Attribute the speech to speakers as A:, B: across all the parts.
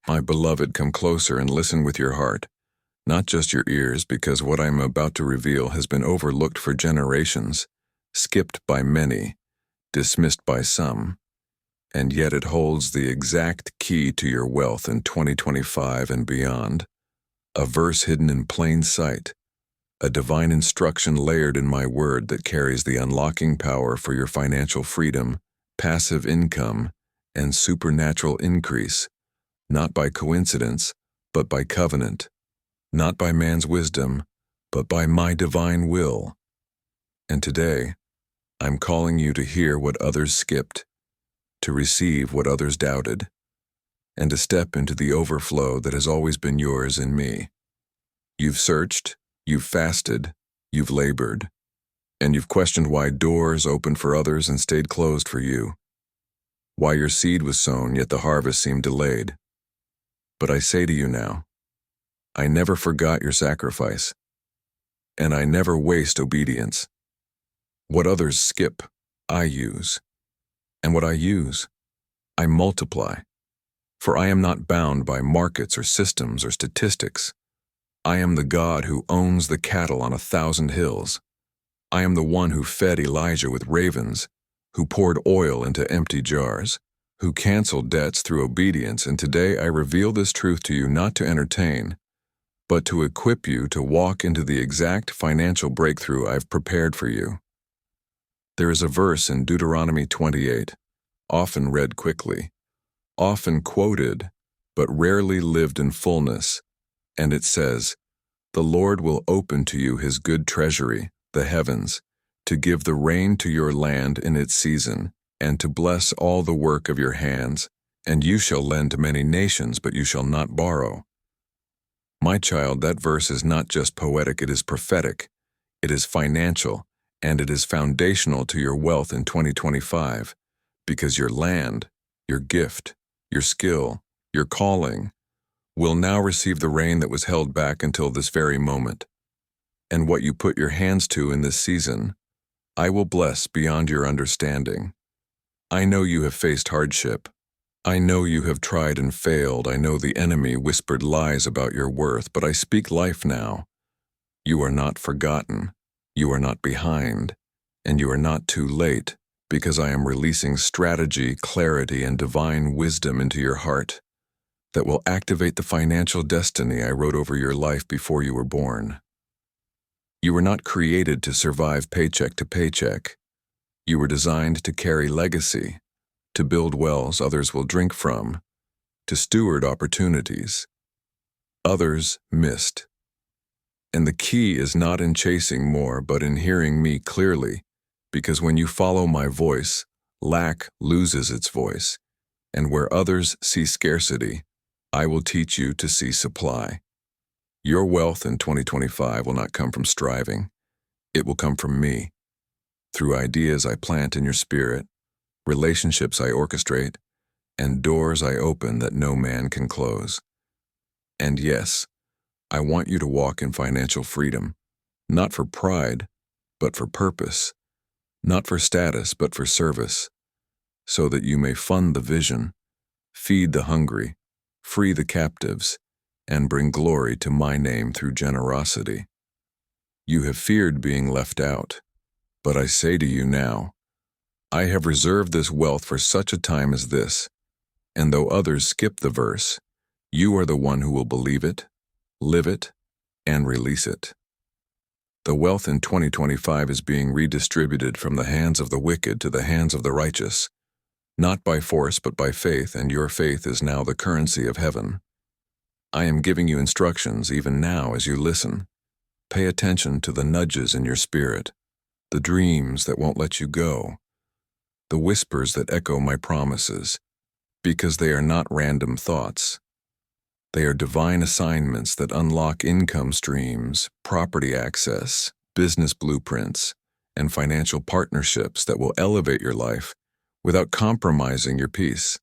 A: My beloved, come closer and listen with your heart, not just your ears, because what I am about to reveal has been overlooked for generations, skipped by many, dismissed by some, and yet it holds the exact key to your wealth in 2025 and beyond. A verse hidden in plain sight, a divine instruction layered in my word that carries the unlocking power for your financial freedom, passive income, and supernatural increase, not by coincidence, but by covenant, not by man's wisdom, but by my divine will. And today, I'm calling you to hear what others skipped, to receive what others doubted, and to step into the overflow that has always been yours in me. You've searched, you've fasted, you've labored, and you've questioned why doors opened for others and stayed closed for you. Why your seed was sown, yet the harvest seemed delayed. But I say to you now, I never forgot your sacrifice, and I never waste obedience. What others skip, I use, and what I use, I multiply. For I am not bound by markets or systems or statistics. I am the God who owns the cattle on 1,000 hills. I am the one who fed Elijah with ravens, who poured oil into empty jars, who canceled debts through obedience, and today I reveal this truth to you not to entertain, but to equip you to walk into the exact financial breakthrough I've prepared for you. There is a verse in Deuteronomy 28, often read quickly, often quoted, but rarely lived in fullness, and it says, "The Lord will open to you his good treasury, the heavens, to give the rain to your land in its season, and to bless all the work of your hands, and you shall lend to many nations, but you shall not borrow." My child, that verse is not just poetic, it is prophetic, it is financial, and it is foundational to your wealth in 2025, because your land, your gift, your skill, your calling, will now receive the rain that was held back until this very moment. And what you put your hands to in this season, I will bless beyond your understanding. I know you have faced hardship. I know you have tried and failed. I know the enemy whispered lies about your worth, but I speak life now. You are not forgotten. You are not behind. And you are not too late, because I am releasing strategy, clarity, and divine wisdom into your heart that will activate the financial destiny I wrote over your life before you were born. You were not created to survive paycheck to paycheck. You were designed to carry legacy, to build wells others will drink from, to steward opportunities others missed. And the key is not in chasing more, but in hearing me clearly, because when you follow my voice, lack loses its voice, and where others see scarcity, I will teach you to see supply. Your wealth in 2025 will not come from striving. It will come from me, through ideas I plant in your spirit, relationships I orchestrate, and doors I open that no man can close. And yes, I want you to walk in financial freedom, not for pride, but for purpose, not for status, but for service, so that you may fund the vision, feed the hungry, free the captives, and bring glory to my name through generosity. You have feared being left out, but I say to you now, I have reserved this wealth for such a time as this, and though others skip the verse, you are the one who will believe it, live it, and release it. The wealth in 2025 is being redistributed from the hands of the wicked to the hands of the righteous, not by force but by faith, and your faith is now the currency of heaven. I am giving you instructions even now as you listen. Pay attention to the nudges in your spirit, the dreams that won't let you go, the whispers that echo my promises, because they are not random thoughts. They are divine assignments that unlock income streams, property access, business blueprints, and financial partnerships that will elevate your life without compromising your peace.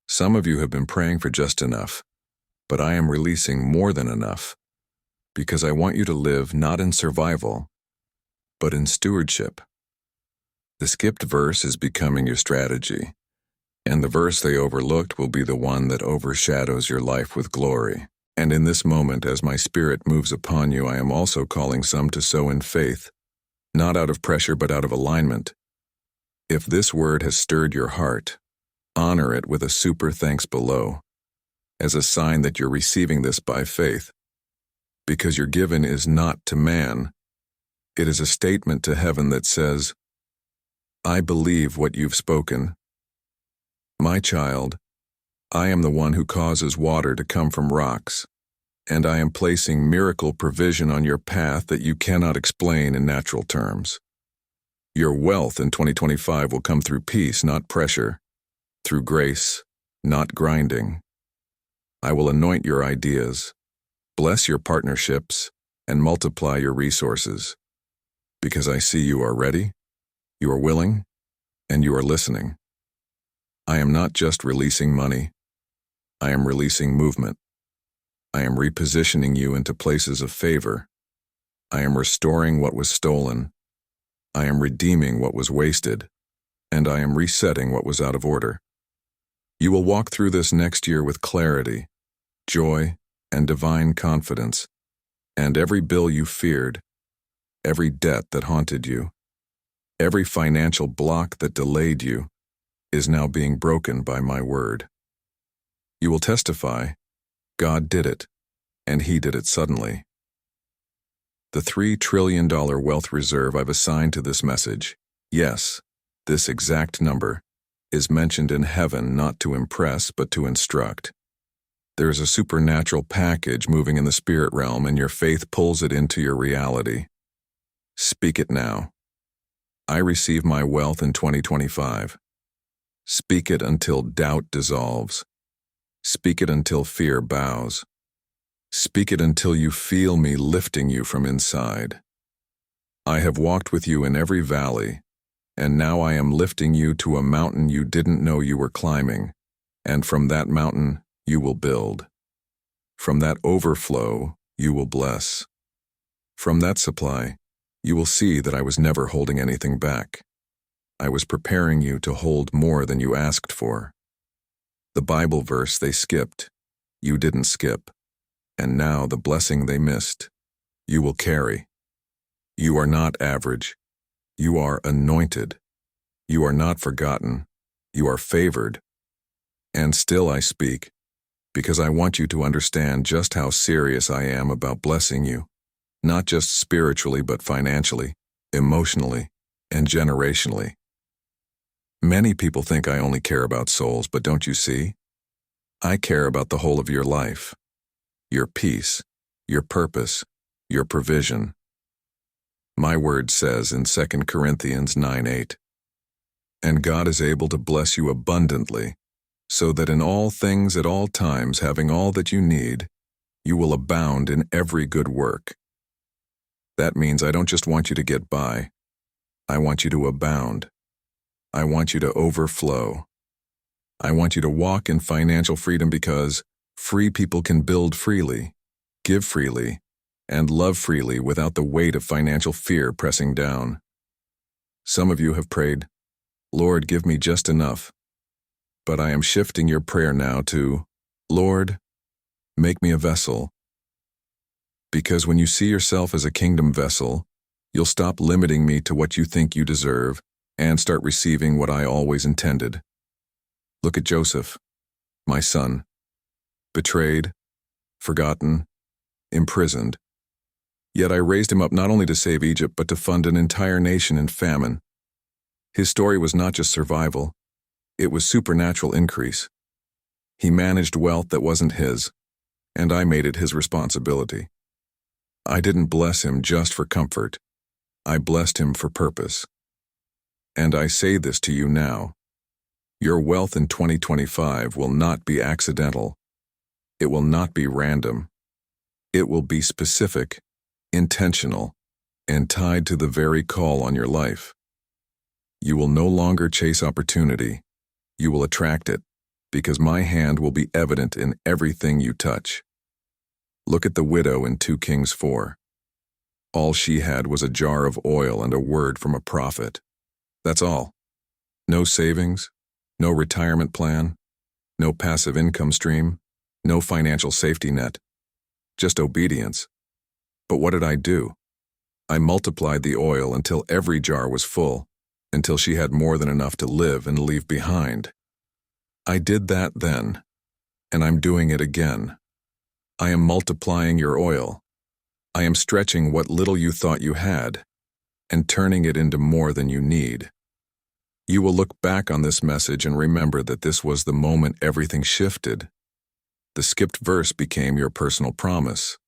A: Some of you have been praying for just enough, but I am releasing more than enough, because I want you to live not in survival, but in stewardship. The skipped verse is becoming your strategy, And the verse they overlooked will be the one that overshadows your life with glory. And in this moment, as my Spirit moves upon you, I am also calling some to sow in faith, not out of pressure but out of alignment. If this word has stirred your heart, honor it with a super thanks below, as a sign that you're receiving this by faith. Because your given is not to man, it is a statement to heaven that says, I believe what you've spoken. My child, I am the one who causes water to come from rocks, and I am placing miracle provision on your path that you cannot explain in natural terms. Your wealth in 2025 will come through peace, not pressure, through grace, not grinding. I will anoint your ideas, bless your partnerships, and multiply your resources, because I see you are ready, you are willing, and you are listening. I am not just releasing money. I am releasing movement. I am repositioning you into places of favor. I am restoring what was stolen. I am redeeming what was wasted. And I am resetting what was out of order. You will walk through this next year with clarity, joy, and divine confidence. And every bill you feared, every debt that haunted you, every financial block that delayed you, is now being broken by my word. You will testify, God did it, and He did it suddenly. The $3 trillion wealth reserve I've assigned to this message, yes, this exact number, is mentioned in heaven not to impress but to instruct. There is a supernatural package moving in the spirit realm, and your faith pulls it into your reality. Speak it now. I receive my wealth in 2025. Speak it until doubt dissolves. Speak it until fear bows. Speak it until you feel me lifting you from inside. I have walked with you in every valley, and now I am lifting you to a mountain you didn't know you were climbing, and from that mountain you will build. From that overflow you will bless. From that supply, you will see that I was never holding anything back. I was preparing you to hold more than you asked for. The Bible verse they skipped, you didn't skip. And now the blessing they missed, you will carry. You are not average. You are anointed. You are not forgotten. You are favored. And still I speak, because I want you to understand just how serious I am about blessing you, not just spiritually but financially, emotionally, and generationally. Many people think I only care about souls, but don't you see? I care about the whole of your life, your peace, your purpose, your provision. My word says in 2 Corinthians 9:8, and God is able to bless you abundantly, so that in all things at all times, having all that you need, you will abound in every good work. That means I don't just want you to get by. I want you to abound. I want you to overflow. I want you to walk in financial freedom, because free people can build freely, give freely, and love freely without the weight of financial fear pressing down. Some of you have prayed, Lord, give me just enough. But I am shifting your prayer now to, Lord, make me a vessel. Because when you see yourself as a kingdom vessel, you'll stop limiting me to what you think you deserve and start receiving what I always intended. Look at Joseph, my son, betrayed, forgotten, imprisoned. Yet I raised him up not only to save Egypt, but to fund an entire nation in famine. His story was not just survival, it was supernatural increase. He managed wealth that wasn't his, and I made it his responsibility. I didn't bless him just for comfort. I blessed him for purpose. And I say this to you now. Your wealth in 2025 will not be accidental. It will not be random. It will be specific, intentional, and tied to the very call on your life. You will no longer chase opportunity. You will attract it, because my hand will be evident in everything you touch. Look at the widow in 2 Kings 4. All she had was a jar of oil and a word from a prophet. That's all. No savings, No retirement plan, no passive income stream, no financial safety net, just obedience. But what did I do? I multiplied the oil until every jar was full, until she had more than enough to live and leave behind. I did that then, and I'm doing it again. I am multiplying your oil. I am stretching what little you thought you had, and turning it into more than you need. You will look back on this message and remember that this was the moment everything shifted. The skipped verse became your personal promise.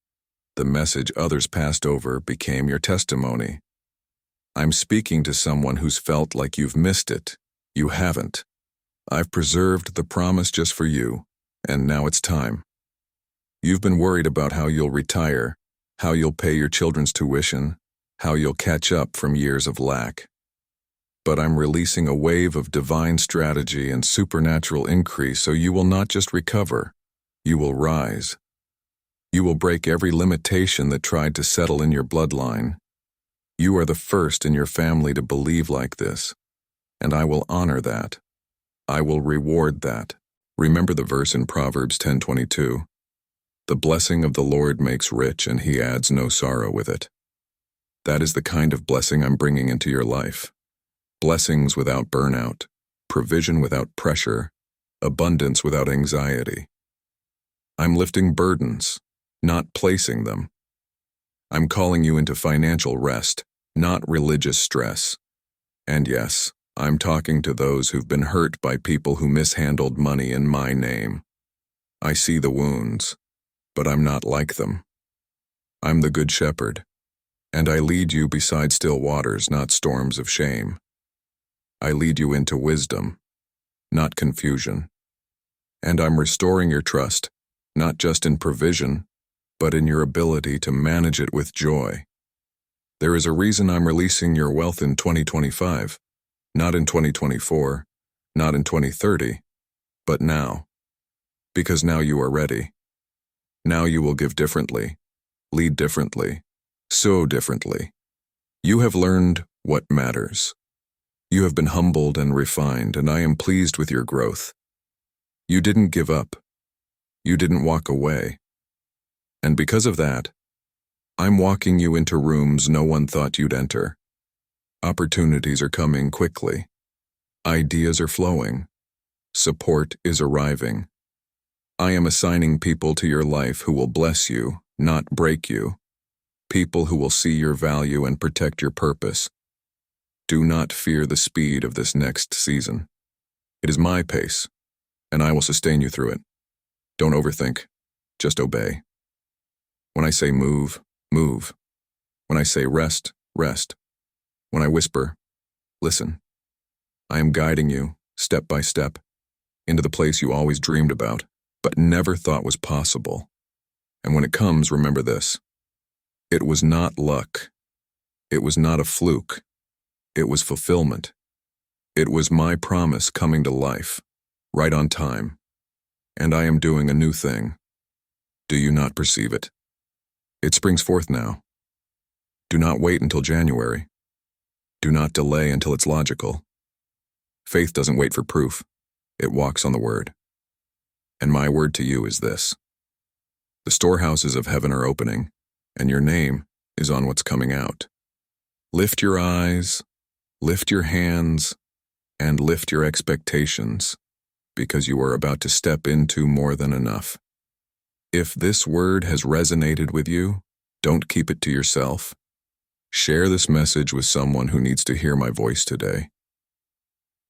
A: The message others passed over became your testimony. I'm speaking to someone who's felt like you've missed it. You haven't. I've preserved the promise just for you, and now it's time. You've been worried about how you'll retire, how you'll pay your children's tuition, how you'll catch up from years of lack. But I'm releasing a wave of divine strategy and supernatural increase so you will not just recover, you will rise. You will break every limitation that tried to settle in your bloodline. You are the first in your family to believe like this, and I will honor that. I will reward that. Remember the verse in Proverbs 10:22. The blessing of the Lord makes rich, and he adds no sorrow with it. That is the kind of blessing I'm bringing into your life. Blessings without burnout, provision without pressure, abundance without anxiety. I'm lifting burdens, not placing them. I'm calling you into financial rest, not religious stress. And yes, I'm talking to those who've been hurt by people who mishandled money in my name. I see the wounds, but I'm not like them. I'm the Good Shepherd, and I lead you beside still waters, not storms of shame. I lead you into wisdom, not confusion. And I'm restoring your trust, not just in provision, but in your ability to manage it with joy. There is a reason I'm releasing your wealth in 2025, not in 2024, not in 2030, but now. Because now you are ready. Now you will give differently, lead differently, sow differently. You have learned what matters. You have been humbled and refined, and I am pleased with your growth. You didn't give up. You didn't walk away. And because of that, I'm walking you into rooms no one thought you'd enter. Opportunities are coming quickly. Ideas are flowing. Support is arriving. I am assigning people to your life who will bless you, not break you. People who will see your value and protect your purpose. Do not fear the speed of this next season. It is my pace, and I will sustain you through it. Don't overthink, just obey. When I say move, move. When I say rest, rest. When I whisper, listen. I am guiding you, step by step, into the place you always dreamed about, but never thought was possible. And when it comes, remember this. It was not luck. It was not a fluke. It was fulfillment. It was my promise coming to life, right on time. And I am doing a new thing. Do you not perceive it? It springs forth now. Do not wait until January. Do not delay until it's logical. Faith doesn't wait for proof. It walks on the word. And my word to you is this. The storehouses of heaven are opening, and your name is on what's coming out. Lift your eyes, lift your hands, and lift your expectations, because you are about to step into more than enough. If this word has resonated with you, don't keep it to yourself. Share this message with someone who needs to hear my voice today.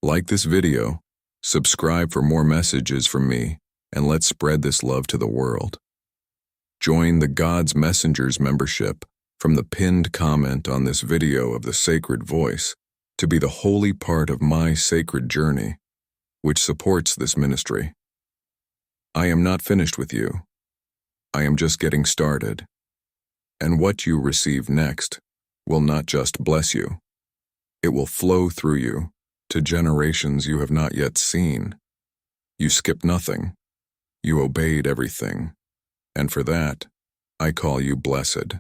A: Like this video, subscribe for more messages from me, and let's spread this love to the world. Join the God's Messengers membership from the pinned comment on this video of the Sacred Voice to be the holy part of my sacred journey, which supports this ministry. I am not finished with you. I am just getting started. And what you receive next will not just bless you. It will flow through you to generations you have not yet seen. You skipped nothing. You obeyed everything. And for that, I call you blessed.